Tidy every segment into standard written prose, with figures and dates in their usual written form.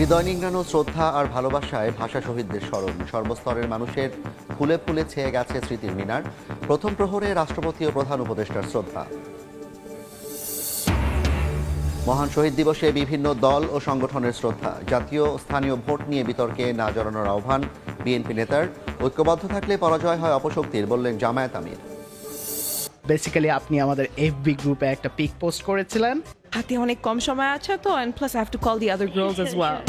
হৃদয় নিংড়ানো শ্রদ্ধা আর ভালোবাসায় ভাষা শহীদদের স্মরণ। সর্বস্তরের মানুষের ফুলে ফুলে ছেয়ে গেছে স্মৃতির মিনার। প্রথম প্রহরে রাষ্ট্রপতি ও প্রধান উপদেষ্টার শ্রদ্ধা। মহান শহীদ দিবসে বিভিন্ন দল ও সংগঠনের শ্রদ্ধা। জাতীয় ও স্থানীয় ভোট নিয়ে বিতর্কে না জড়ানোর আহ্বান বিএনপি নেতার। ঐক্যবদ্ধ থাকলে পরাজয় হয় অপশক্তির, বললেন জামায়াত আমির। বেসিক্যালি আপনি আমাদের এফবি গ্রুপে একটা পিক পোস্ট করেছিলেন। হাতে অনেক কম সময় আছে তো, and plus I have to call the other girls as well.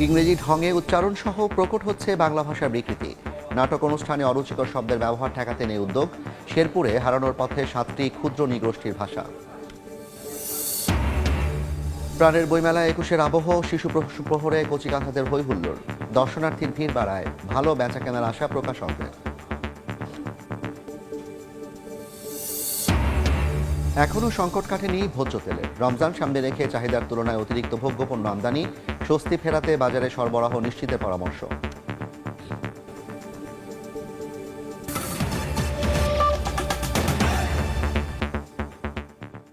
ইংরেজি ঢঙে উচ্চারণ সহ প্রকট হচ্ছে বাংলা ভাষার বিকৃতি। নাটক অনুষ্ঠানে অরুচিকর শব্দের ব্যবহার ঠেকাতে নেই উদ্যোগ। শেরপুরে হারানোর পথে 7টি ক্ষুদ্র নৃগোষ্ঠীর ভাষা। প্রাণের বইমেলায় 21-এর আবহ। শিশু প্রহরে কচিকাঁথাদের হই হুল্লোড়। দর্শনার্থীর ভিড় বাড়ায় ভালো বেচা কেনার আশা প্রকাশকদের। এখনও সংকট কাটেনি ভোজ্য তেলের। রমজান সামনে রেখে চাহিদার তুলনায় অতিরিক্ত ভোগ্যপণ্য আমদানি। স্বস্তি ফেরাতে বাজারে সরবরাহ নিশ্চিতের পরামর্শ।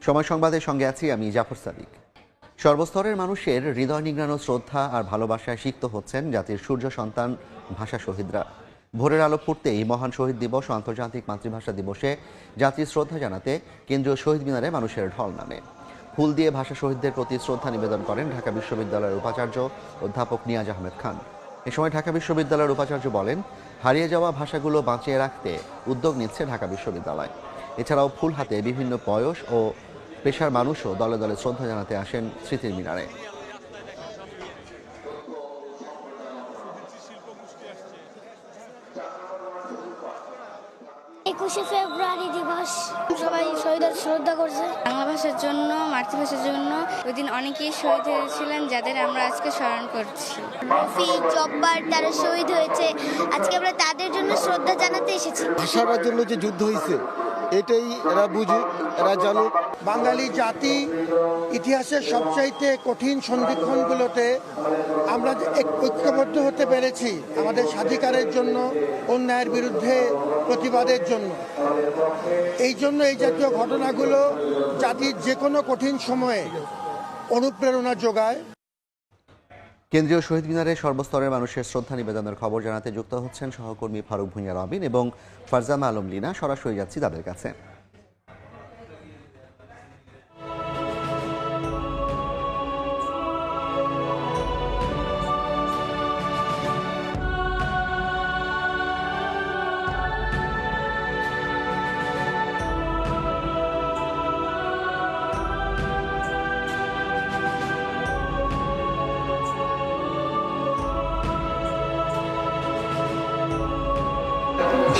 সময় সংবাদের সঙ্গে আছি আমি জাফর সাদিক। সর্বস্তরের মানুষের হৃদয় নিংড়ানো শ্রদ্ধা আর ভালোবাসায় সিক্ত হচ্ছেন জাতির সূর্য সন্তান ভাষা শহীদরা। ভোরের আলো ফুটতেই মহান শহীদ দিবস ও আন্তর্জাতিক মাতৃভাষা দিবসে জাতির শ্রদ্ধা জানাতে কেন্দ্রীয় শহীদ মিনারে মানুষের ঢল নামে। ফুল দিয়ে ভাষা শহীদদের প্রতি শ্রদ্ধা নিবেদন করেন ঢাকা বিশ্ববিদ্যালয়ের উপাচার্য অধ্যাপক নিয়াজ আহমেদ খান। এ সময় ঢাকা বিশ্ববিদ্যালয়ের উপাচার্য বলেন, হারিয়ে যাওয়া ভাষাগুলো বাঁচিয়ে রাখতে উদ্যোগ নিচ্ছে ঢাকা বিশ্ববিদ্যালয়। এছাড়াও ফুল হাতে বিভিন্ন বয়স ও পেশার মানুষও দলে দলে শ্রদ্ধা জানাতে আসেন স্মৃতির মিনারে। 21শে ফেব্রুয়ারি দিবস সবাই শহীদের শ্রদ্ধা করছে। বাংলা ভাষার জন্য, মাতৃভাষার জন্য ওই দিন অনেকেই শহীদ হয়েছিলেন, যাদের আমরা আজকে স্মরণ করছি। রফিক, জব্বার তারা শহীদ হয়েছে, আজকে আমরা তাদের জন্য শ্রদ্ধা জানাতে এসেছি। ভাষার জন্য যে যুদ্ধ হয়েছে এটাই এরা বুঝুক, এরা জানুক। বাঙালি জাতি ইতিহাসের সবচাইতে কঠিন সন্ধিক্ষণগুলোতে আমরা ঐক্যবদ্ধ হতে পেরেছি আমাদের স্বাধিকারের জন্য, অন্যায়ের বিরুদ্ধে প্রতিবাদের জন্য। এই জন্য এই জাতীয় ঘটনাগুলো জাতির যে কোনো কঠিন সময়ে অনুপ্রেরণা যোগায়। কেন্দ্রীয় শহীদ মিনারে সর্বস্তরের মানুষের শ্রদ্ধা নিবেদনের খবর জানাতে যুক্ত হচ্ছেন সহকর্মী ফারুক ভূঁইয়া রবিন এবং ফারজানা আলম লিনা। সরাসরি যাচ্ছি তাদের কাছে।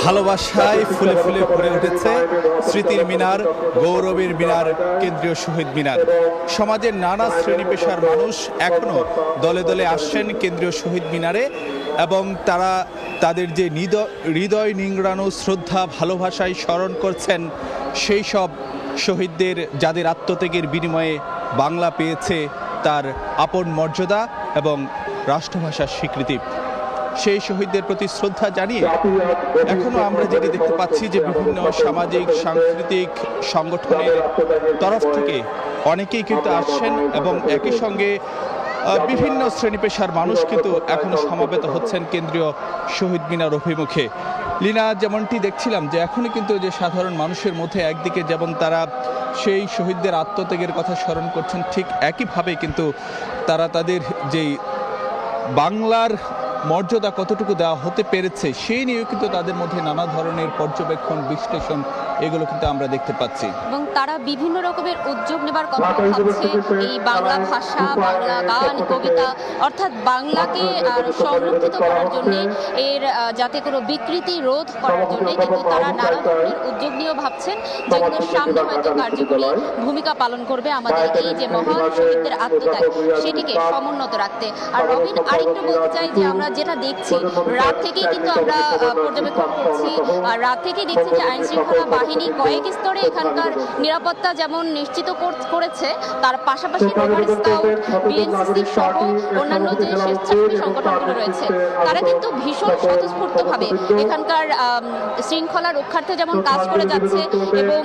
ভালোবাসায় ফুলে ফুলে ভরে উঠেছে স্মৃতির মিনার, গৌরবের মিনার, কেন্দ্রীয় শহীদ মিনার। সমাজের নানা শ্রেণী পেশার মানুষ এখনো দলে দলে আসছেন কেন্দ্রীয় শহীদ মিনারে এবং তারা তাদের যে হৃদয় নিংড়ানো শ্রদ্ধা ভালোবাসায় স্মরণ করছেন সেই সব শহীদদের, যাদের আত্মত্যাগের বিনিময়ে বাংলা পেয়েছে তার আপন মর্যাদা এবং রাষ্ট্রভাষার স্বীকৃতি। সেই শহীদদের প্রতি শ্রদ্ধা জানিয়ে এখনো আমরা যেটি দেখতে পাচ্ছি যে বিভিন্ন সামাজিক সাংস্কৃতিক সংগঠনের তরফ থেকে অনেকেই কিন্তু আসছেন এবং একই সঙ্গে বিভিন্ন শ্রেণী পেশার মানুষ কিন্তু এখনো সমাবেত হচ্ছেন কেন্দ্রীয় শহীদ মিনার অভিমুখে। লিনা, যেমনটি দেখছিলাম যে এখনই কিন্তু যে সাধারণ মানুষের মধ্যে একদিকে যেমন তারা সেই শহীদদের আত্মত্যাগের কথা স্মরণ করছেন, ঠিক একইভাবে কিন্তু তারা তাদের যেই বাংলার মর্যাদা কতটুকু দেওয়া হতে পেরেছে সেই নিয়েও কিন্তু তাদের মধ্যে নানা ধরনের পর্যবেক্ষণ, বিশ্লেষণ এগুলো কিন্তু আমরা দেখতে পাচ্ছি এবং তারা বিভিন্ন রকমের উদ্যোগ নেবার কথা ভাবছে। এই বাংলা ভাষা, বাংলা গান, কবিতা অর্থাৎ বাংলাকে সংরক্ষিত করার জন্য, এর যাতে কোনো বিকৃতি রোধ করার জন্য কিন্তু তারা নানা ধরনের উদ্যোগ নিয়েও ভাবছেন, যেগুলো সামনে হয়তো কার্যকরী ভূমিকা পালন করবে আমাদের এই যে মহান শহীদদের আত্মত্যাগ সেটিকে সমুন্নত রাখতে। আর রবিন, আরেকটু বলতে চাই যে আমরা যেটা দেখছি রাত থেকেই কিন্তু আমরা পর্যবেক্ষণ করছি, রাত থেকেই দেখছি যে আইন শৃঙ্খলা বাহিনী কয়েক স্তরে এখানকার নিরাপত্তা যেমন নিশ্চিত করেছে, তার পাশাপাশি রোভার স্কাউট, বিএনসিসি সহ অন্যান্য যে স্বেচ্ছাসেবী সংগঠনগুলো রয়েছে তারা কিন্তু ভীষণ স্বতঃস্ফূর্তভাবে এখানকার শৃঙ্খলা রক্ষার্থে যেমন কাজ করে যাচ্ছে এবং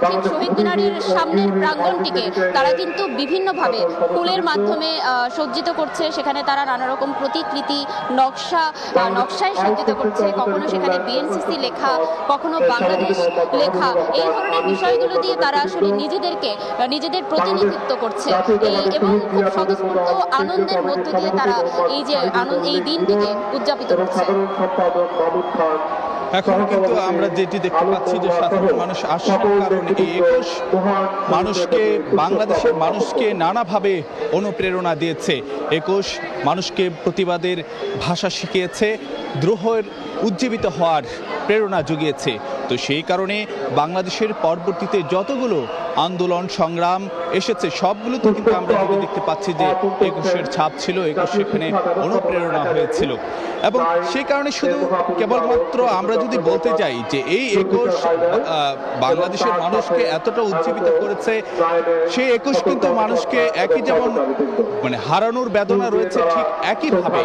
ঠিক শহীদ মিনারের সামনের প্রাঙ্গণটিকে তারা কিন্তু বিভিন্নভাবে ফুলের মাধ্যমে সজ্জিত করছে। সেখানে তারা নানা রকম প্রতিকৃতি নকশায় সজ্জিত করছে, কখনো সেখানে বিএনসিসি লেখা, কখনো বাংলাদেশ লেখা। এই ধরনের বিষয়গুলো দিয়ে তারা আসলে নিজেদের প্রতিনিধিত্ব করছে এবং খুব স্বতঃস্ফূর্ত আনন্দের মধ্য দিয়ে তারা এই দিনটিকে উদযাপিত করছে। এখন কিন্তু আমরা যেটি দেখতে পাচ্ছি যে সাধারণ মানুষ আসার কারণ এই 21 বাংলাদেশের মানুষকে নানাভাবে অনুপ্রেরণা দিয়েছে। 21 মানুষকে প্রতিবাদের ভাষা শিখিয়েছে, দ্রোহের উজ্জীবিত হওয়ার প্রেরণা জুগিয়েছে। তো সেই কারণে বাংলাদেশের পরবর্তীতে যতগুলো আন্দোলন সংগ্রাম এসেছে সবগুলোতে কিন্তু আমরা যদি দেখতে পাচ্ছি যে 21-এর ছাপ ছিল, 21 সেখানে অনুপ্রেরণা হয়েছিল। এবং সেই কারণে শুধু কেবলমাত্র আমরা যদি বলতে যাই যে এই 21 বাংলাদেশের মানুষকে এতটা উজ্জীবিত করেছে, সেই 21 কিন্তু মানুষকে একই যেমন হারানোর বেদনা রয়েছে, ঠিক একইভাবে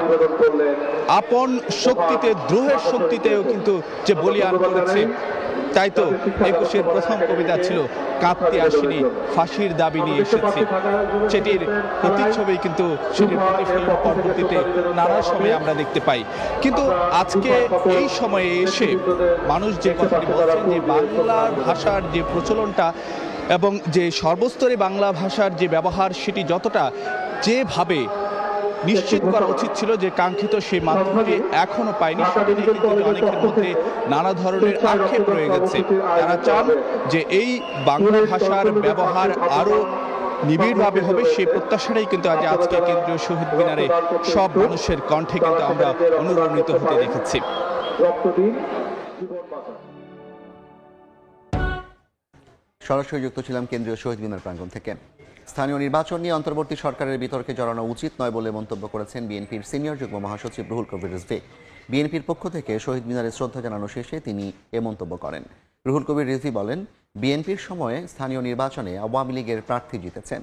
আপন শক্তিতে, দ্রোহের শক্তিতেও কিন্তু যে বলিয়ান করেছে। তাই তো 21-এর প্রথম কবিতা ছিল কাঁদতে আসিনি, ফাঁসির দাবি নিয়ে এসেছি। সেটির প্রতিচ্ছবি কিন্তু সেটির প্রতিফলন পরবর্তীতে নানা সময়ে আমরা দেখতে পাই। কিন্তু আজকে এই সময়ে এসে মানুষ যে কথাটি বলছেন যে বাংলা ভাষার যে প্রচলনটা এবং যে সর্বস্তরে বাংলা ভাষার যে ব্যবহার সেটি যতটা যেভাবে নিশ্চিত করা উচিত ছিল যে কাঙ্ক্ষিত সেই মাধ্যমে এখনো পায়নি, সেটি নিয়ে কিন্তু অনেকের মধ্যে নানা ধরনের আক্ষেপ রয়ে গেছে। তারা চান যে এই বাংলা ভাষার ব্যবহার আরো নিবিড়ভাবে হবে, সেই প্রত্যাশাটাই কিন্তু আজকে কেন্দ্রীয় শহীদ মিনারে সব মানুষের কণ্ঠে কিন্তু আমরা অনুরণিত হতে দেখেছি। সরাসরি যুক্ত ছিলাম কেন্দ্রীয় শহীদ মিনার প্রাঙ্গণ থেকে। স্থানীয় নির্বাচন নিয়ে অন্তর্বর্তী সরকারের বিতর্কে জড়ানো উচিত নয় বলে মন্তব্য করেছেন বিএনপির সিনিয়র যুগ্ম মহাসচিব রুহুল কবির রিজভী। বিএনপির পক্ষ থেকে শহীদ মিনারে শ্রদ্ধা জানানো শেষে তিনি এ মন্তব্য করেন। রুহুল কবির রিজভী বলেন, বিএনপির সময়ে স্থানীয় নির্বাচনে আওয়ামী লীগের প্রার্থী জিতেছেন।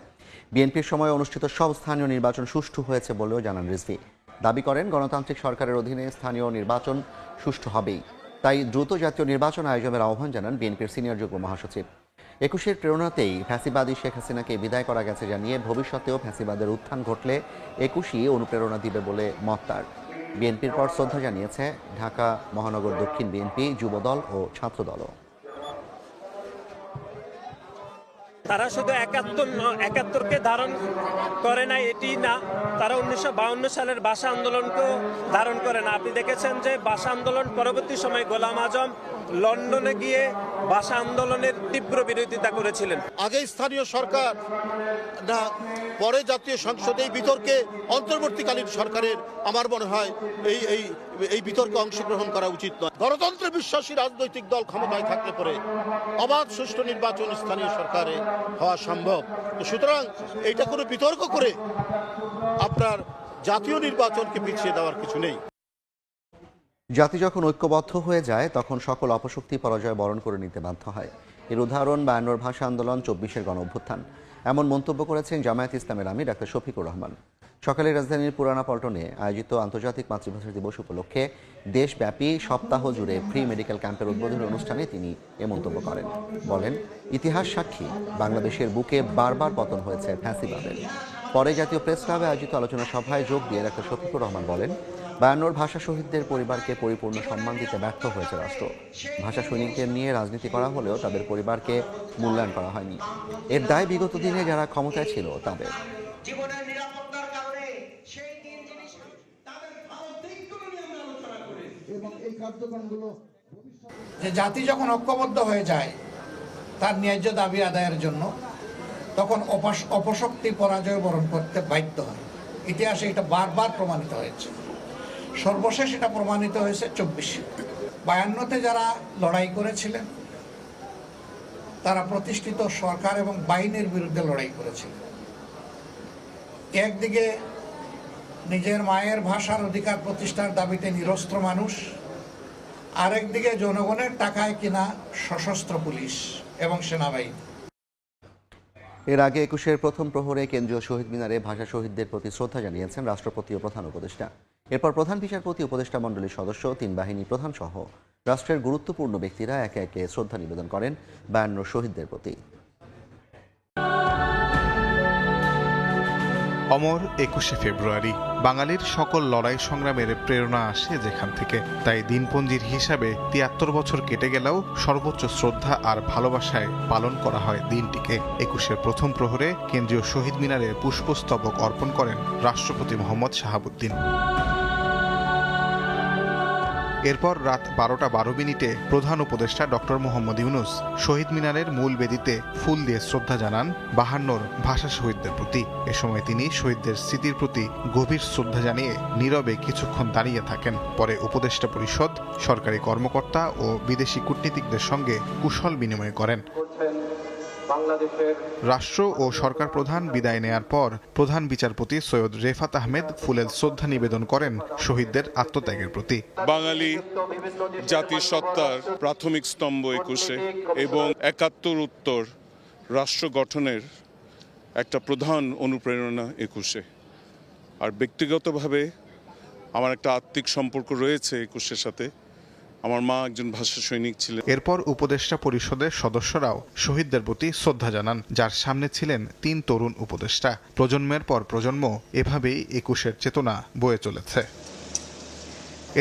বিএনপির সময়ে অনুষ্ঠিত সব স্থানীয় নির্বাচন সুষ্ঠু হয়েছে বলেও জানান রিজভী। দাবি করেন, গণতান্ত্রিক সরকারের অধীনে স্থানীয় নির্বাচন সুষ্ঠু হবেই, তাই দ্রুত জাতীয় নির্বাচন আয়োজনের আহ্বান জানান বিএনপির সিনিয়র যুগ্ম মহাসচিব। 21-এর প্রেরণাতেই ফ্যাসিবাদী শেখ হাসিনাকে বিদায় করা গেছে জানিয়ে ভবিষ্যতেও ফ্যাসিবাদের উত্থান ঘটলে 21-ই অনুপ্রেরণা দিবে বলে মত তার। বিএনপির পর শ্রদ্ধা জানিয়েছে ঢাকা মহানগর দক্ষিণ বিএনপি, যুবদল ও ছাত্রদলও। তারা শুধু 71-কে ধারণ করে না এটি না, তারা 1952 সালের ভাষা আন্দোলনকেও ধারণ করে না। আপনি দেখেছেন যে ভাষা আন্দোলন পরবর্তী সময়ে গোলাম আজম লন্ডনে গিয়ে ভাষা আন্দোলনের তীব্র বিরোধিতা করেছিলেন। আগে স্থানীয় সরকার না পরে জাতীয় সংসদে এই বিতর্কে অন্তর্বর্তীকালীন সরকারের আমার মনে হয় এই বিতর্কে অংশগ্রহণ করা উচিত নয়। গণতন্ত্রে বিশ্বাসী রাজনৈতিক দল ক্ষমতায় থাকলে পরে অবাধ সুষ্ঠু নির্বাচন স্থানীয় সরকারে হওয়া সম্ভব। সুতরাং এইটা কোনো বিতর্ক করে আপনার জাতীয় নির্বাচনকে পিছিয়ে দেওয়ার কিছু নেই। জাতি যখন ঐক্যবদ্ধ হয়ে যায় তখন সকল অপশক্তি পরাজয় বরণ করে নিতে বাধ্য হয়। এর উদাহরণ 52-র ভাষা আন্দোলন, 24-এর গণ অভ্যুত্থান। এমন মন্তব্য করেছেন জামায়াত ইসলামের আমির ডাক্তার শফিকুর রহমান। সকালে রাজধানীর পুরানা পল্টনে আয়োজিত আন্তর্জাতিক মাতৃভাষা দিবস উপলক্ষে দেশব্যাপী সপ্তাহ জুড়ে ফ্রি মেডিকেল ক্যাম্পের উদ্বোধনী অনুষ্ঠানে তিনি এ মন্তব্য করেন। বলেন, ইতিহাস সাক্ষী বাংলাদেশের বুকে বারবার পতন হয়েছে ফ্যাসিবাদের। পরে জাতীয় প্রেস ক্লাবে আয়োজিত আলোচনা সভায় যোগ দিয়ে ডাক্তার শফিকুর রহমান বলেন, 52-র ভাষা শহীদদের পরিবারকে পরিপূর্ণ সম্মান দিতে ব্যর্থ হয়েছে রাষ্ট্র। ভাষা সৈনিকদের নিয়ে রাজনীতি করা হলেও তাদের পরিবারকে মূল্যায়ন করা হয়নি। এর দায় বিগত দিনে যারা ক্ষমতায় ছিল তাদের। যে জাতি যখন ঐক্যবদ্ধ হয়ে যায় তার ন্যায্য দাবি আদায়ের জন্য, তখন অপশক্তি পরাজয় বরণ করতে বাধ্য হয়। ইতিহাসে এটা বারবার প্রমাণিত হয়েছে। সর্বশেষ এটা প্রমাণিত হয়েছে 24-এ। 52-তে যারা লড়াই করেছিলেন তারা প্রতিষ্ঠিত সরকার এবং বাহিনীর বিরুদ্ধে লড়াই করেছিলেন। একদিকে নিজের মায়ের ভাষার অধিকার প্রতিষ্ঠার দাবিতে নিরস্ত্র মানুষ, আরেকদিকে জনগণের টাকায় কিনা সশস্ত্র পুলিশ এবং সেনাবাহিনী। এর আগে ২১-এর প্রথম প্রহরে কেন্দ্রীয় শহীদ মিনারে ভাষা শহীদদের প্রতি শ্রদ্ধা জানিয়েছেন রাষ্ট্রপতি ও প্রধান উপদেষ্টা। এরপর প্রধান বিচারপতি, উপদেষ্টা মণ্ডলীর সদস্য, ৩ বাহিনী প্রধান সহ রাষ্ট্রের গুরুত্বপূর্ণ ব্যক্তিরা একে একে শ্রদ্ধা নিবেদন করেন ৫২ শহীদদের প্রতি। অমর ২১শে ফেব্রুয়ারি। বাঙালির সকল লড়াই সংগ্রামের প্রেরণা আসে যেখান থেকে। তাই দিনপঞ্জির হিসাবে ৭৩ বছর কেটে গেলেও সর্বোচ্চ শ্রদ্ধা আর ভালোবাসায় পালন করা হয় দিনটিকে। ২১-এর প্রথম প্রহরে কেন্দ্রীয় শহীদ মিনারে পুষ্পস্তবক অর্পণ করেন রাষ্ট্রপতি মোহাম্মদ শাহাবুদ্দিন। এরপর রাত ১২টা ১২ প্রধান উপদেষ্টা ডক্টর মোহাম্মদ ইউনূস শহীদ মিনারের মূল বেদিতে ফুল দিয়ে শ্রদ্ধা জানান ৫২ ভাষা শহীদদের প্রতি। এ সময় তিনি শহীদদের স্মৃতির প্রতি গভীর শ্রদ্ধা জানিয়ে নীরবে কিছুক্ষণ দাঁড়িয়ে থাকেন। পরে উপদেষ্টা পরিষদ, সরকারি কর্মকর্তা ও বিদেশি কূটনীতিকদের সঙ্গে কুশল বিনিময় করেন। রাষ্ট্র ও সরকার প্রধান বিদায় নেয়ার পর প্রধান বিচারপতি সৈয়দ রেফাত আহমেদ ফুলেল শ্রদ্ধা নিবেদন করেন শহীদদের আত্মত্যাগের প্রতি। বাঙালি জাতির সত্তার প্রাথমিক স্তম্ভ ২১-এ এবং ৭১ উত্তর রাষ্ট্র গঠনের একটা প্রধান অনুপ্রেরণা ২১-এ। আর ব্যক্তিগতভাবে আমার একটা আত্মিক সম্পর্ক রয়েছে ২১-এর সাথে। আমার মা একজন ভাষা সৈনিক ছিলেন। এরপর উপদেষ্টা পরিষদের সদস্যরাও শহীদদের প্রতি শ্রদ্ধা জানান, যার সামনে ছিলেন ৩ তরুণ উপদেষ্টা। প্রজন্মের পর প্রজন্ম এভাবেই ২১-এর চেতনা বয়ে চলেছে।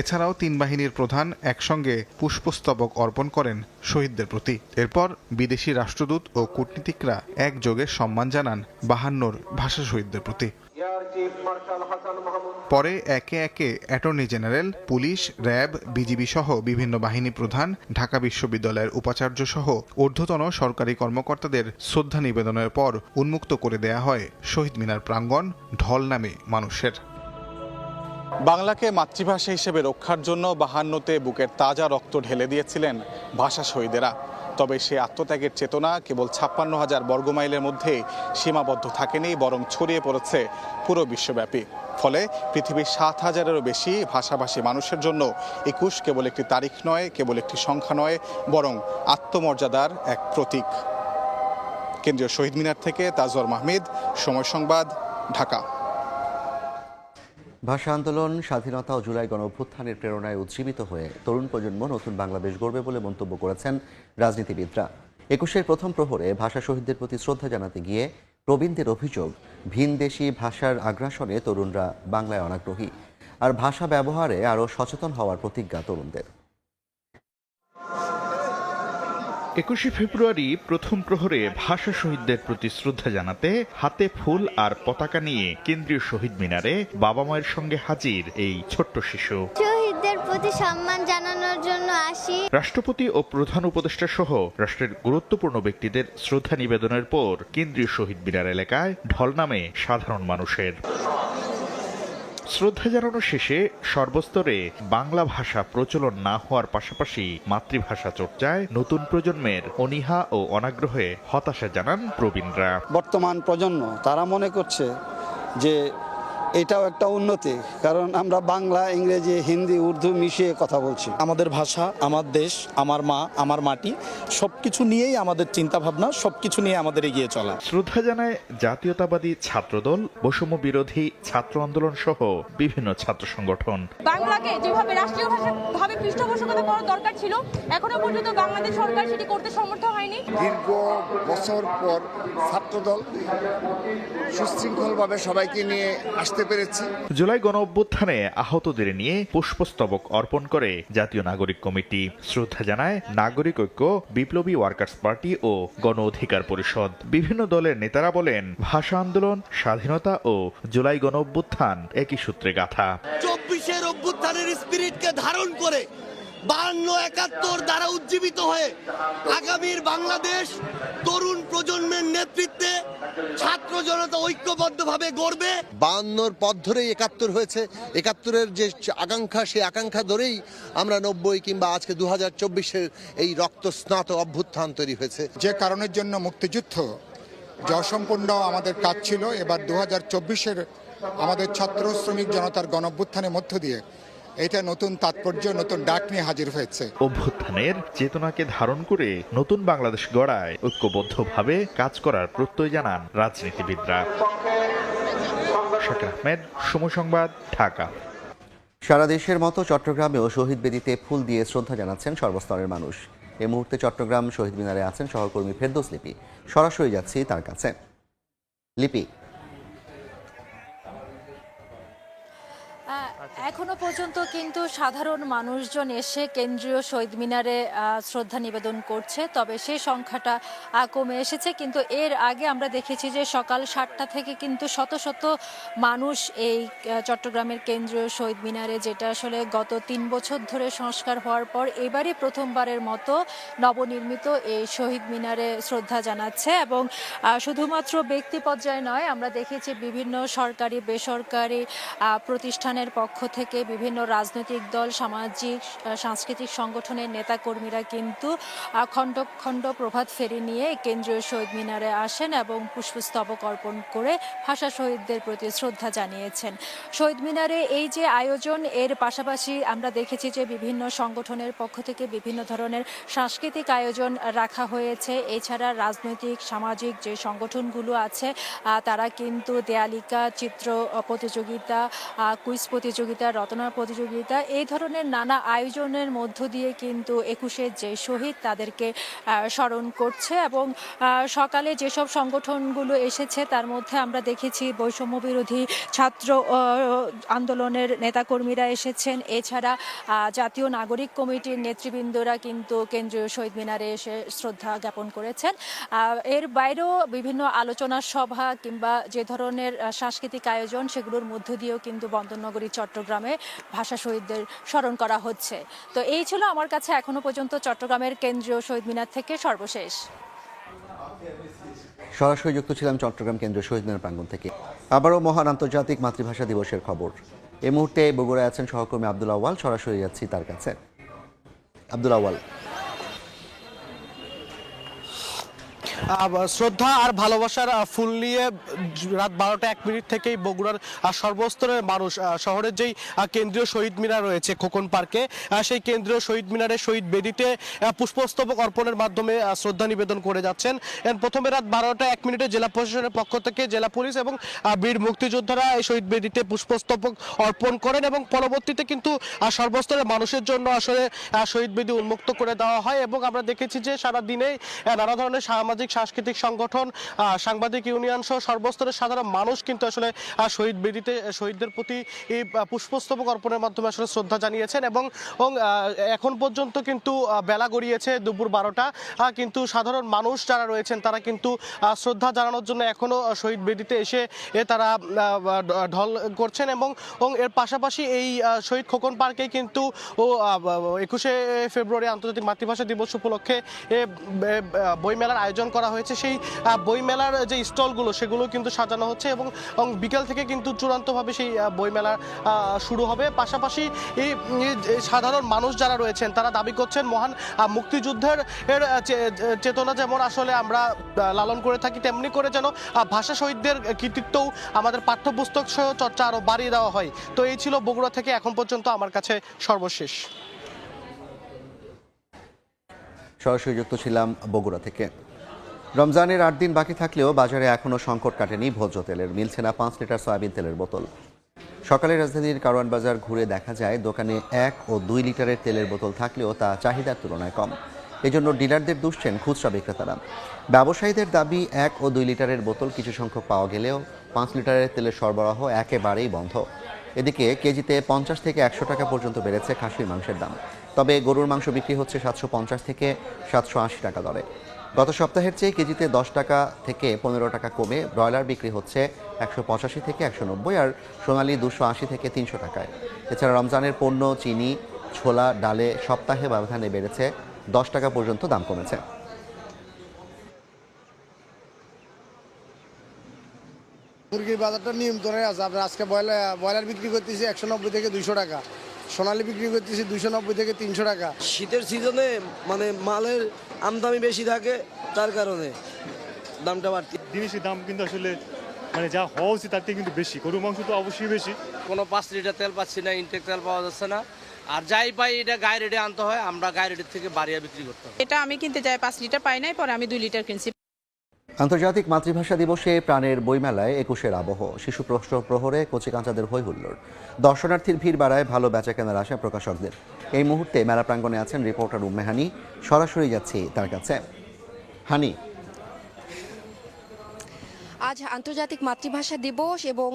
এছাড়াও ৩ বাহিনীর প্রধান একসঙ্গে পুষ্পস্তবক অর্পণ করেন শহীদদের প্রতি। এরপর বিদেশি রাষ্ট্রদূত ও কূটনীতিকরা একযোগে সম্মান জানান ৫২ ভাষা শহীদদের প্রতি। পরে একে একে attorney general, police, RAB, BGB সহ বিভিন্ন বাহিনী প্রধান, ঢাকা বিশ্ববিদ্যালয়ের উপাচার্য সহ ঊর্ধ্বতন সরকারি কর্মকর্তাদের শ্রদ্ধা নিবেদনের পর উন্মুক্ত করে দেয়া হয় শহীদ মিনার প্রাঙ্গণ ঢল নামে মানুষের। বাংলাকে মাতৃভাষা হিসেবে রক্ষার জন্য ৫২তে বুকের তাজা রক্ত ঢেলে দিয়েছিলেন ভাষা শহীদেরা। তবে সে আত্মত্যাগের চেতনা কেবল ৫৬,০০০ বর্গমাইলের মধ্যে সীমাবদ্ধ থাকেনি, বরং ছড়িয়ে পড়েছে পুরো বিশ্বব্যাপী। ফলে পৃথিবীর ৭,০০০-এরও বেশি ভাষাভাষী মানুষের জন্য ২১ কেবল একটি তারিখ নয়, কেবল একটি সংখ্যা নয়, বরং আত্মমর্যাদার এক প্রতীক। কেন্দ্রীয় শহীদ মিনার থেকে তাজওয়ার মাহমুদ, সময় সংবাদ, ঢাকা। ভাষা আন্দোলন, স্বাধীনতা ও জুলাই গণঅভ্যুত্থানের প্রেরণায় উজ্জীবিত হয়ে তরুণ প্রজন্ম নতুন বাংলাদেশ গড়বে বলে মন্তব্য করেছেন রাজনীতিবিদরা। ২১-এর প্রথম প্রহরে ভাষা শহীদদের প্রতি শ্রদ্ধা জানাতে গিয়ে প্রবীণদের অভিযোগ, ভিনদেশি ভাষার আগ্রাসনে তরুণরা বাংলায় অনাগ্রহী, আর ভাষা ব্যবহারে আরও সচেতন হওয়ার প্রতিজ্ঞা তরুণদের। ২১শে ফেব্রুয়ারি প্রথম প্রহরে ভাষা শহীদদের প্রতি শ্রদ্ধা জানাতে হাতে ফুল আর পতাকা নিয়ে কেন্দ্রীয় শহীদ মিনারে বাবা মায়ের সঙ্গে হাজির এই ছোট্ট শিশু। শহীদদের প্রতি সম্মান জানানোর জন্য আসি। রাষ্ট্রপতি ও প্রধান উপদেষ্টা সহ রাষ্ট্রের গুরুত্বপূর্ণ ব্যক্তিদের শ্রদ্ধা নিবেদনের পর কেন্দ্রীয় শহীদ মিনার এলাকায় ঢল নামে সাধারণ মানুষের। শ্রদ্ধা জানানো শেষে সর্বস্তরে বাংলা ভাষা প্রচলন না হওয়ার পাশাপাশি মাতৃভাষা চর্চায় নতুন প্রজন্মের অনীহা ও অনাগ্রহে হতাশা জানান প্রবীণরা। বর্তমান প্রজন্ম তারা মনে করছে যে এটাও একটা উন্নতি, কারণ আমরা বাংলা, ইংরেজি, হিন্দি, উর্দু মিশিয়ে কথা বলছি। আমাদের ভাষা, আমার দেশ, আমার মা, আমার মাটি, সবকিছু নিয়েই আমাদের চিন্তা ভাবনা, সবকিছু নিয়ে আমাদের এগিয়ে চলা। শ্রদ্ধা জানায় জাতীয়তাবাদী ছাত্রদল, বৈষম্য বিরোধী ছাত্র আন্দোলন সহ বিভিন্ন ছাত্র সংগঠন। বাংলাকে যেভাবে রাষ্ট্রীয় ভাষাভাবে পৃষ্ঠপোষকতা করার দরকার ছিল, এখনো পর্যন্ত বাংলাদেশ সরকার সেটি করতে সমর্থ হয়নি। দীর্ঘ বছর পর ছাত্রদল সুশৃঙ্খলভাবে সবাইকে নিয়ে আসতে পেরেছি। জুলাই গণঅভ্যুত্থানে আহতদের নিয়ে পুষ্পস্তবক অর্পণ করে জাতীয় নাগরিক কমিটি। শ্রদ্ধা জানায় নাগরিক ঐক্য, বিপ্লবী ওয়ার্কার্স পার্টি ও গণ অধিকার পরিষদ। বিভিন্ন দলের নেতারা বলেন, ভাষা আন্দোলন, স্বাধীনতা ও জুলাই গণঅভ্যুত্থান একই সূত্রে গাঁথা। ২৪-এর অভ্যুত্থানের স্পিরিটকে ধারণ করে ৫২-৭১ দ্বারা উজ্জীবিত হয়ে আগামীর বাংলাদেশ তরুণ প্রজন্মের নেতৃত্বে ছাত্র জনতা ঐক্যবদ্ধভাবে গড়বে। ৫২-র পথ ধরেই ৭১ হয়েছে। ৭১-এর যে আকাঙ্ক্ষা, সেই আকাঙ্ক্ষা ধরেই আমরা ৯০ কিংবা আজকে ২০২৪-এর এই রক্তস্নাত অভ্যুত্থান তৈরি হয়েছে। যে কারণের জন্য মুক্তিযুদ্ধ জয়সম্পন্ন আমাদের কাজ ছিল, এবার ২০২৪-এর আমাদের ছাত্র শ্রমিক জনতার গণঅভ্যুত্থানের মধ্য দিয়ে এটা নতুন তাৎপর্য, নতুন ডাক নিয়ে হাজির হয়েছে। অভ্যুত্থানের চেতনাকে ধারণ করে নতুন বাংলাদেশ গড়ায় ঐক্যবদ্ধভাবে কাজ করার প্রত্যয় জানান রাজনীতিবিদরা। শাকির আহমেদ, সময় সংবাদ, ঢাকা। সারা দেশের মতো চট্টগ্রামেও শহীদ বেদিতে ফুল দিয়ে শ্রদ্ধা জানাচ্ছেন সর্বস্তরের মানুষ। এই মুহূর্তে চট্টগ্রাম শহীদ মিনারে আছেন সহকর্মী ফেরদৌস লিপি। সরাসরি যাচ্ছি তার কাছে। লিপি, এখনো পর্যন্ত কিন্তু সাধারণ মানুষজন এসে কেন্দ্রীয় শহীদ মিনারে শ্রদ্ধা নিবেদন করছে, তবে সেই সংখ্যাটা কমে এসেছে। কিন্তু এর আগে আমরা দেখেছি যে সকাল 7টা থেকে কিন্তু শত শত মানুষ এই চট্টগ্রামের কেন্দ্রীয় শহীদ মিনারে, যেটা আসলে গত 3 বছর ধরে সংস্কার হওয়ার পর এবারই প্রথমবারের মতো নবনির্মিত এই শহীদ মিনারে শ্রদ্ধা জানাচ্ছে। এবং শুধুমাত্র ব্যক্তি পর্যায়ে নয়, আমরা দেখেছি বিভিন্ন সরকারি বেসরকারি প্রতিষ্ঠানের পক্ষ থেকে বিভিন্ন রাজনৈতিক দল, সামাজিক সাংস্কৃতিক সংগঠনের নেতাকর্মীরা কিন্তু খণ্ড খণ্ড প্রভাত ফেরি নিয়ে কেন্দ্রীয় শহীদ মিনারে আসেন এবং পুষ্পস্তবক অর্পণ করে ভাষা শহীদদের প্রতি শ্রদ্ধা জানিয়েছেন। শহীদ মিনারে এই যে আয়োজন, এর পাশাপাশি আমরা দেখেছি যে বিভিন্ন সংগঠনের পক্ষ থেকে বিভিন্ন ধরনের সাংস্কৃতিক আয়োজন রাখা হয়েছে। এছাড়া রাজনৈতিক সামাজিক যে সংগঠনগুলো আছে তারা কিন্তু দেয়ালিকা চিত্র প্রতিযোগিতা, কুইজ প্রতিযোগিতা, রচনা প্রতিযোগিতা, এই ধরনের নানা আয়োজনের মধ্য দিয়ে কিন্তু 21-এর যে শহীদ তাদেরকে স্মরণ করছে। এবং সকালে যেসব সংগঠনগুলো এসেছে তার মধ্যে আমরা দেখেছি বৈষম্য বিরোধী ছাত্র আন্দোলনের নেতাকর্মীরা এসেছেন। এছাড়া জাতীয় নাগরিক কমিটির নেতৃবৃন্দরা কিন্তু কেন্দ্রীয় শহীদ মিনারে এসে শ্রদ্ধা জ্ঞাপন করেছেন। এর বাইরেও বিভিন্ন আলোচনা সভা কিংবা যে ধরনের সাংস্কৃতিক আয়োজন, সেগুলোর মধ্য দিয়েও কিন্তু বন্দরনগরী চট্টগ্রামে ভাষা শহীদদের স্মরণ করা হচ্ছে। তো এই ছিল আমার কাছে এখনো পর্যন্ত চট্টগ্রামের কেন্দ্রীয় শহীদ মিনার থেকে সর্বশেষ। সরাসরি যুক্ত ছিলাম চট্টগ্রাম কেন্দ্রীয় শহীদ মিনার প্রাঙ্গণ থেকে। আবারও মহান আন্তর্জাতিক মাতৃভাষা দিবসের খবর। এই মুহূর্তে বগুড়ায় আছেন সহকর্মী আব্দুল আউয়াল। সরাসরি যাচ্ছি তার কাছে। আব্দুল আউয়াল, শ্রদ্ধা আর ভালোবাসার ফুল নিয়ে রাত 12টা 1 মিনিট থেকেই বগুড়ার সর্বস্তরের মানুষ শহরের যেই কেন্দ্রীয় শহীদ মিনার রয়েছে খোকন পার্কে, সেই কেন্দ্রীয় শহীদ মিনারে শহীদ বেদিতে পুষ্পস্তবক অর্পণের মাধ্যমে শ্রদ্ধা নিবেদন করে যাচ্ছেন। প্রথমে রাত 12টা 1 মিনিটে জেলা প্রশাসনের পক্ষ থেকে জেলা পুলিশ এবং বীর মুক্তিযোদ্ধারা এই শহীদ বেদিতে পুষ্পস্তবক অর্পণ করেন এবং পরবর্তীতে কিন্তু সর্বস্তরের মানুষের জন্য আসলে শহীদ বেদি উন্মুক্ত করে দেওয়া হয়। এবং আমরা দেখেছি যে সারা দিনেই নানা ধরনের সামাজিক সাংস্কৃতিক সংগঠন, সাংবাদিক ইউনিয়ন সহ সর্বস্তরের সাধারণ মানুষ কিন্তু আসলে শহীদ বেদিতে শহীদদের প্রতি এই পুষ্পস্তবক অর্পণের মাধ্যমে আসলে শ্রদ্ধা জানিয়েছেন। এবং এখন পর্যন্ত কিন্তু বেলা গড়িয়েছে দুপুর 12টা, কিন্তু সাধারণ মানুষ যারা রয়েছেন তারা কিন্তু শ্রদ্ধা জানানোর জন্য এখনো শহীদ বেদিতে এসে তারা ঢল করছেন। এবং এর পাশাপাশি এই শহীদ খোকন পার্কে কিন্তু 21শে ফেব্রুয়ারি আন্তর্জাতিক মাতৃভাষা দিবস উপলক্ষে বইমেলার আয়োজন করা হয়েছে। সেই বইমেলার যে স্টলগুলো সেগুলো কিন্তু সাজানো হচ্ছে এবং বিকেল থেকে কিন্তু চূড়ান্তভাবে সেই বইমেলা শুরু হবে। পাশাপাশি এই সাধারণ মানুষ যারা রয়েছেন তারা দাবি করছেন মহান মুক্তিযুদ্ধের চেতনা যেমন আসলে আমরা লালন করে থাকি, তেমনি করে যেন ভাষা শহীদদের কৃতিত্বও আমাদের পাঠ্যপুস্তক সহ চর্চা আরও বাড়িয়ে দেওয়া হয়। তো এই ছিল বগুড়া থেকে এখন পর্যন্ত আমার কাছে সর্বশেষ। সরাসরি যুক্ত ছিলাম বগুড়া থেকে। রমজানের 8 দিন বাকি থাকলেও বাজারে এখনও সংকট কাটেনি ভোজ্য তেলের। মিলছে না 5 লিটার সয়াবিন তেলের বোতল। সকালে রাজধানীর কারওয়ান বাজার ঘুরে দেখা যায় দোকানে 1 ও 2 লিটারের তেলের বোতল থাকলেও তা চাহিদার তুলনায় কম। এজন্য ডিলারদের দুষছেন খুচরা বিক্রেতারা। ব্যবসায়ীদের দাবি 1 ও 2 লিটারের বোতল কিছু সংখ্যক পাওয়া গেলেও 5 লিটারের তেলের সরবরাহ একেবারেই বন্ধ। এদিকে কেজিতে 50 থেকে 100 টাকা পর্যন্ত বেড়েছে খাসির মাংসের দাম। তবে গরুর মাংস বিক্রি হচ্ছে 750 থেকে 780 টাকা দরে। গত সপ্তাহের চেয়ে কেজিতে 10 টাকা থেকে 15 টাকা কমে ব্রয়লার বিক্রি হচ্ছে 185 থেকে 190 আর সোনালী 280 থেকে 300 টাকায়। এছাড়া রমজানের পণ্য চিনি, ছোলা, ডালে সপ্তাহে ব্যবধানে বেড়েছে 10 টাকা পর্যন্ত দাম কমেছে। মুরগির বাজারটা নিয়ন্ত্রণে আছে। আপনার আজকে ব্রয়লার বিক্রি করতেছি 190 থেকে 200 টাকা, সোনালী বিক্রি করতেছি 290 থেকে 300 টাকা। শীতের সিজনে মানে মালের আমদানি বেশি থাকে, তার কারণে দামটা বাড়তি। জিনিসের দাম কিন্তু আসলে মানে যা হওয়া উচিত তার থেকে কিন্তু বেশি। গরুর মাংস তো অবশ্যই বেশি, কোনো 5 লিটার তেল পাচ্ছি না, ইনটেক তেল পাওয়া যাচ্ছে না। আর যাই পাই এটা গায়ে রেটে আনতে হয়, আমরা গায়ে রেটের থেকে বাড়িয়ে বিক্রি করতে হয়। এটা আমি কিনতে যাই 5 লিটার পাই নাই, পরে আমি 2 লিটার কিনছি। আন্তর্জাতিক মাতৃভাষা দিবসে প্রাণের বইমেলায় একুশের আবহ, শিশু প্রহরে কচিকাঁচাদের হই হুল্লোড়, দর্শনার্থীর ভিড় বাড়ায় ভালো বেচা কেনার আশা প্রকাশকদের। এই মুহূর্তে মেলা প্রাঙ্গণে আছেন রিপোর্টার উম্মে হানি, সরাসরি যাচ্ছি তার কাছে। হানি, আজ আন্তর্জাতিক মাতৃভাষা দিবস এবং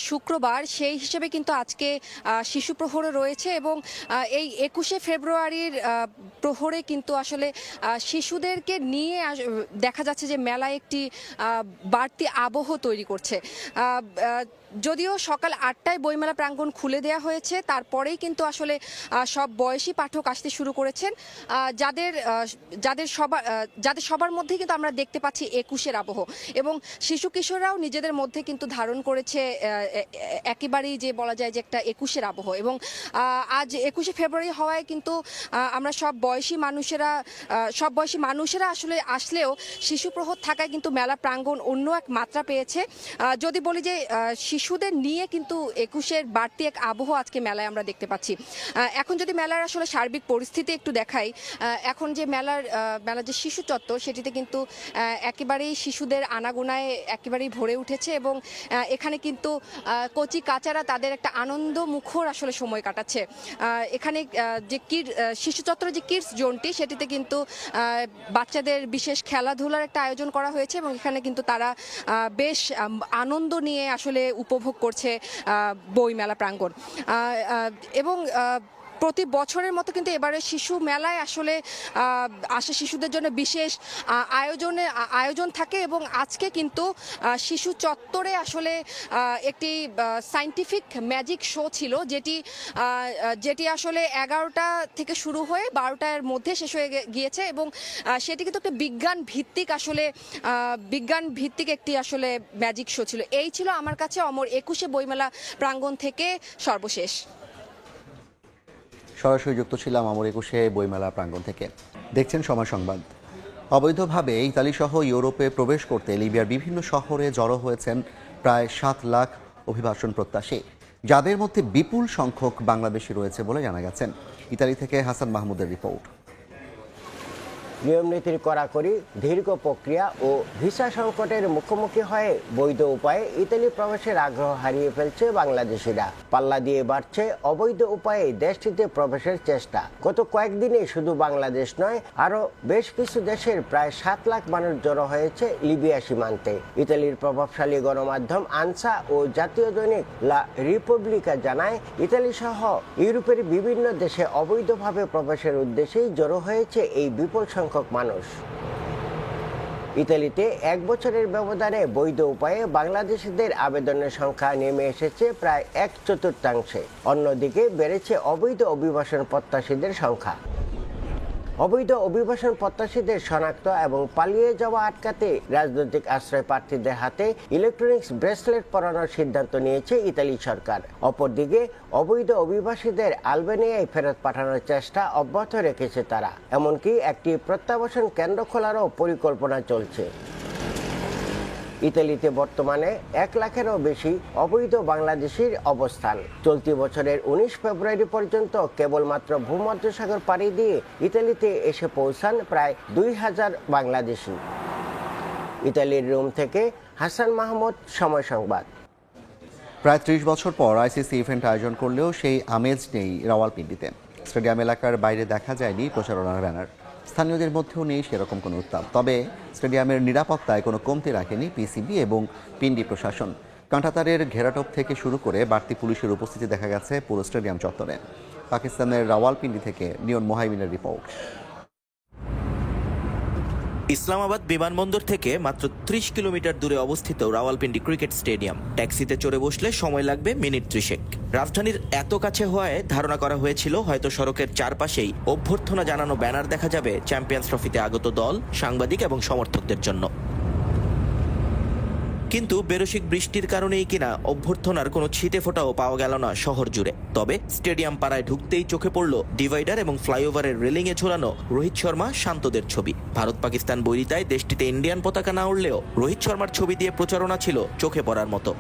শুক্রবার, সেই হিসেবে কিন্তু আজকে শিশু প্রহরও রয়েছে এবং এই 21শে ফেব্রুয়ারির প্রহরে কিন্তু আসলে শিশুদেরকে নিয়ে দেখা যাচ্ছে যে মেলায় একটি বাড়তি আবহ তৈরি করছে। যদিও সকাল 8টায় বইমেলা প্রাঙ্গণ খুলে দেওয়া হয়েছে, তারপরেই কিন্তু আসলে সব বয়সী পাঠক আসতে শুরু করেছেন, যাদের সবার মধ্যে কিন্তু আমরা দেখতে পাচ্ছি 21শে আবহ এবং শিশু কিশোররাও নিজেদের মধ্যে কিন্তু ধারণ করেছে একেবারেই যে বলা যায় যে একটা 21শে আবহ। এবং আজ 21শে ফেব্রুয়ারি হওয়ায় কিন্তু আমরা সব বয়সী মানুষেরা আসলে আসলেও শিশু প্রহর থাকায় কিন্তু মেলা প্রাঙ্গণ অন্য এক মাত্রা পেয়েছে। যদি বলি যে শিশুদের নিয়ে কিন্তু 21শের বাড়তি এক আবহ আজকে মেলায় আমরা দেখতে পাচ্ছি। এখন যদি মেলার আসলে সার্বিক পরিস্থিতি একটু দেখাই, এখন যে মেলার যে শিশু চত্বর, সেটিতে কিন্তু একেবারেই শিশুদের আনাগোনায় একেবারেই ভরে উঠেছে এবং এখানে কিন্তু কচি কাচারা তাদের একটা আনন্দ মুখর আসলে সময় কাটাচ্ছে। এখানে যে শিশু চত্বরের যে কিডস জোনটি, সেটিতে কিন্তু বাচ্চাদের বিশেষ খেলাধুলার একটা আয়োজন করা হয়েছে এবং এখানে কিন্তু তারা বেশ আনন্দ নিয়ে আসলে উপভোগ করছে বইমেলা প্রাঙ্গণ। এবং প্রতি বছরের মতো কিন্তু এবারে শিশু মেলায় আসলে শিশুদের জন্য বিশেষ আয়োজন থাকে এবং আজকে কিন্তু শিশু চত্বরে আসলে একটি সায়েন্টিফিক ম্যাজিক শো ছিল, যেটি আসলে 11টা থেকে শুরু হয়ে 12টার মধ্যে শেষ হয়ে গিয়েছে এবং সেটি কিন্তু একটা বিজ্ঞান ভিত্তিক একটি আসলে ম্যাজিক শো ছিল। এই ছিল আমার কাছে অমর 21শে বইমেলা প্রাঙ্গণ থেকে সর্বশেষ। সরাসরি যুক্ত ছিলাম অমর 21শে বইমেলা প্রাঙ্গণ থেকে। দেখছেন সময় সংবাদ। অবৈধভাবে ইতালি সহ ইউরোপে প্রবেশ করতে লিবিয়ার বিভিন্ন শহরে জড়ো হয়েছেন প্রায় 7 লাখ অভিবাসন প্রত্যাশী, যাদের মধ্যে বিপুল সংখ্যক বাংলাদেশি রয়েছে বলে জানা গেছেন। ইতালি থেকে হাসান মাহমুদের রিপোর্ট। নিয়ম নীতির কড়াকড়ি, দীর্ঘ প্রক্রিয়া ও ভিসা সংকটের মুখোমুখি হয়ে বৈধ উপায়ে ইতালি প্রবেশের আগ্রহ হারিয়ে ফেলছে বাংলাদেশিরা। পাল্লা দিয়ে বাড়ছে অবৈধ উপায়ে দেশটিতে প্রবেশের চেষ্টা। গত কয়েকদিনে শুধু বাংলাদেশ নয়, আরও বেশ কিছু দেশের প্রায় 7 লাখ মানুষ জড়ো হয়েছে লিবিয়া সীমান্তে। ইতালির প্রভাবশালী গণমাধ্যম আনসা ও জাতীয় দৈনিক লা রিপাবলিকা জানায়, ইতালি সহ ইউরোপের বিভিন্ন দেশে অবৈধভাবে প্রবেশের উদ্দেশ্যেই জড়ো হয়েছে এই বিপুল সংখ্যক মানুষ। ইতালিতে 1 বছরের ব্যবধানে বৈধ উপায়ে বাংলাদেশিদের আবেদনের সংখ্যা নেমে এসেছে প্রায় 1/4। অন্যদিকে বেড়েছে অবৈধ অভিবাসন প্রত্যাশীদের সংখ্যা। অবৈধ অভিবাসন প্রত্যাশীদের শনাক্ত এবং পালিয়ে যাওয়া আটকাতে রাজনৈতিক আশ্রয় প্রার্থীদের হাতে ইলেকট্রনিক্স ব্রেসলেট পরানোর সিদ্ধান্ত নিয়েছে ইতালি সরকার। অপরদিকে অবৈধ অভিবাসীদের আলবেনিয়ায় ফেরত পাঠানোর চেষ্টা অব্যাহত রেখেছে তারা। এমনকি একটি প্রত্যাবাসন কেন্দ্র খোলারও পরিকল্পনা চলছে। ইতালিতে বর্তমানে 1 লাখেরও বেশি অবৈধ বাংলাদেশির অবস্থান। চলতি বছরের 19 ফেব্রুয়ারি পর্যন্ত কেবলমাত্র ভূমধ্যসাগর পাড়ি দিয়ে ইতালিতে এসে পৌঁছান প্রায় 2000 বাংলাদেশি। ইতালির রোম থেকে হাসান মাহমুদ, সময় সংবাদ। প্রায় 30 বছর পর আইসিসি ইভেন্ট আয়োজন করলেও সেই আমেজ নেই রাওয়ালপিন্ডিতে। স্টেডিয়াম এলাকার বাইরে দেখা যায়নি প্রচারণার ব্যানার, স্থানীয়দের মধ্যেও নেই সেরকম কোনো উত্তাপ। তবে স্টেডিয়ামের নিরাপত্তায় কোনো কমতি রাখেনি পিসিবি এবং পিন্ডি প্রশাসন। কাঁটাতারের ঘেরাটোপ থেকে শুরু করে বাড়তি পুলিশের উপস্থিতি দেখা গেছে পুরো স্টেডিয়াম চত্বরে। পাকিস্তানের রাওয়ালপিন্ডি থেকে নিয়ন মোহাইমিনের রিপোর্ট। ইসলামাবাদ বিমানবন্দর থেকে মাত্র 30 কিলোমিটার দূরে অবস্থিত রাওয়ালপিন্ডি ক্রিকেট স্টেডিয়াম। ট্যাক্সিতে চড়ে বসলে সময় লাগবে মিনিট 30। রাজধানীর এত কাছে হওয়ায় ধারণা করা হয়েছিল হয়তো সড়কের চারপাশেই অভ্যর্থনা জানানো ব্যানার দেখা যাবে চ্যাম্পিয়ন্স ট্রফিতে আগত দল, সাংবাদিক এবং সমর্থকদের জন্য। কিন্তু বেরসিক বৃষ্টির কারণেই কিনা অভ্যর্থনার কোনো ছিটে ফোঁটাও পাওয়া গেল না শহর জুড়ে। তবে স্টেডিয়াম পাড়ায় ঢুকতেই চোখে পড়ল ডিভাইডার এবং ফ্লাইওভারের রেলিংয়ে ঝোলানো রোহিত শর্মা, শান্তদের ছবি। ভারত পাকিস্তান বৈরিতায় দেশটিতে ইন্ডিয়ান পতাকা না উড়লেও রোহিত শর্মার ছবি দিয়ে প্রচারণা ছিল চোখে পড়ার মতো।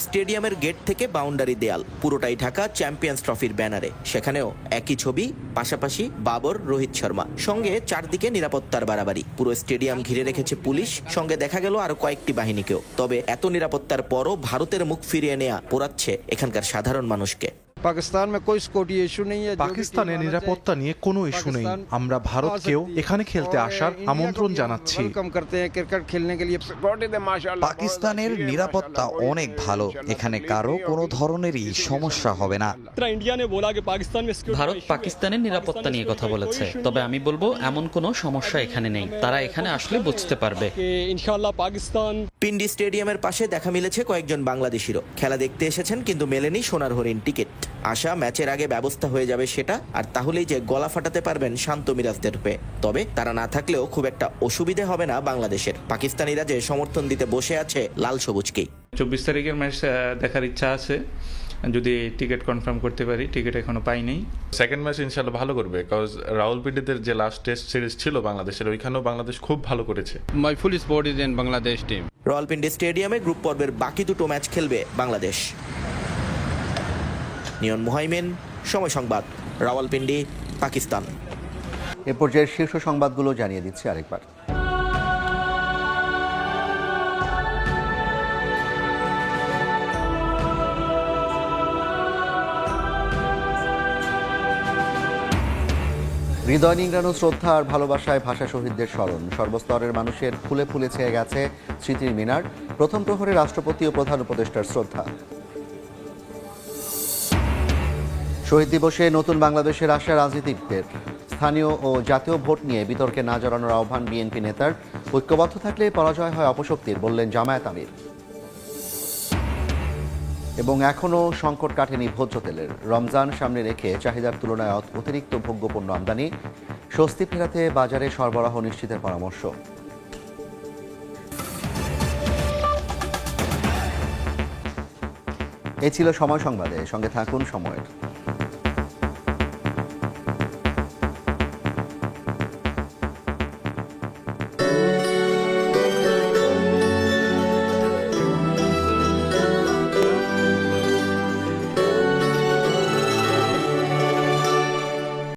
স্টেডিয়ামের গেট থেকে বাউন্ডারি দেয়াল পুরোটাই ঢাকা চ্যাম্পিয়ন্স ট্রফির ব্যানারে। সেখানেও একই ছবি, পাশাপাশি বাবর, রোহিত শর্মা, সঙ্গে চারদিকে নিরাপত্তার বাড়াবাড়ি। পুরো স্টেডিয়াম ঘিরে রেখেছে পুলিশ, সঙ্গে দেখা গেল আরো কয়েকটি বাহিনীকেও। তবে এত নিরাপত্তার পরও ভারতের মুখ ফিরিয়ে নেওয়া পোড়াচ্ছে এখানকার সাধারণ মানুষকে। পাকিস্তানের নিরাপত্তা নিয়ে কোনো ইস্যু নেই। আমরা ভারতকেও এখানে খেলতে আসার আমন্ত্রণ জানাচ্ছি। পাকিস্তানের নিরাপত্তা অনেক ভালো, এখানে কারো কোনো ধরনেরই সমস্যা হবে না। ভারত পাকিস্তানের নিরাপত্তা নিয়ে কথা বলেছে, তবে আমি বলবো এমন কোনো সমস্যা এখানে নেই। তারা এখানে আসলে বুঝতে পারবে। পিন্ডি স্টেডিয়ামের পাশে দেখা মিলেছে কয়েকজন বাংলাদেশিরও। খেলা দেখতে এসেছেন, কিন্তু মেলেনি সোনার হরিণ টিকিট। আশা ম্যাচের আগে ব্যবস্থা হয়ে যাবে সেটা, আর তাহলেই যে গলা ফাটাতে পারবেন শান্ত মিরাজদের হয়ে। তবে তারা না থাকলেও খুব একটা অসুবিধে হবে না বাংলাদেশের। পাকিস্তানিরা যে সমর্থন দিতে বসে আছে লাল সবুজকেই। 24 তারিখের ম্যাচ দেখার ইচ্ছা আছে, যদি টিকিট কনফার্ম করতে পারি। টিকিট এখনো পাইনি। সেকেন্ড ম্যাচ ইনশাআল্লাহ ভালো করবে, কজ রাওয়ালপিন্ডিতে যে লাস্ট টেস্ট সিরিজ ছিল বাংলাদেশের, ওইখানেও বাংলাদেশ খুব ভালো করেছে। My full support is in Bangladesh team. Rawalpindi স্টেডিয়ামে গ্রুপ পর্বের বাকি দুটো ম্যাচ খেলবে বাংলাদেশ। নিয়ন মুহাইমিন, সময় সংবাদ, রাওয়ালপিন্ডি, পাকিস্তান। এ পর্যায়ের শীর্ষ সংবাদগুলো জানিয়ে দিচ্ছি আরেকবার। হৃদয় নিংড়ানো শ্রদ্ধা আর ভালোবাসায় ভাষা শহীদদের স্মরণ। সর্বস্তরের মানুষের ফুলে ফুলে ছেয়ে গেছে স্মৃতির মিনার। প্রথম প্রহরে রাষ্ট্রপতি ও প্রধান উপদেষ্টার শ্রদ্ধা। শহীদ দিবসে নতুন বাংলাদেশের আশা রাজনীতিকদের। স্থানীয় ও জাতীয় ভোট নিয়ে বিতর্কে না জড়ানোর আহ্বান বিএনপি নেতার। ঐক্যবদ্ধ থাকলে পরাজয় হয় অপশক্তির, বললেন জামায়াত আমির। এবং এখনও সংকট কাটেনি ভোজ্য তেলের। রমজান সামনে রেখে চাহিদার তুলনায় অতিরিক্ত ভোগ্যপণ্য আমদানি। স্বস্তি ফেরাতে বাজারে সরবরাহ নিশ্চিতের পরামর্শ। এ ছিল সময় সংবাদে, সঙ্গে থাকুন সময়ের।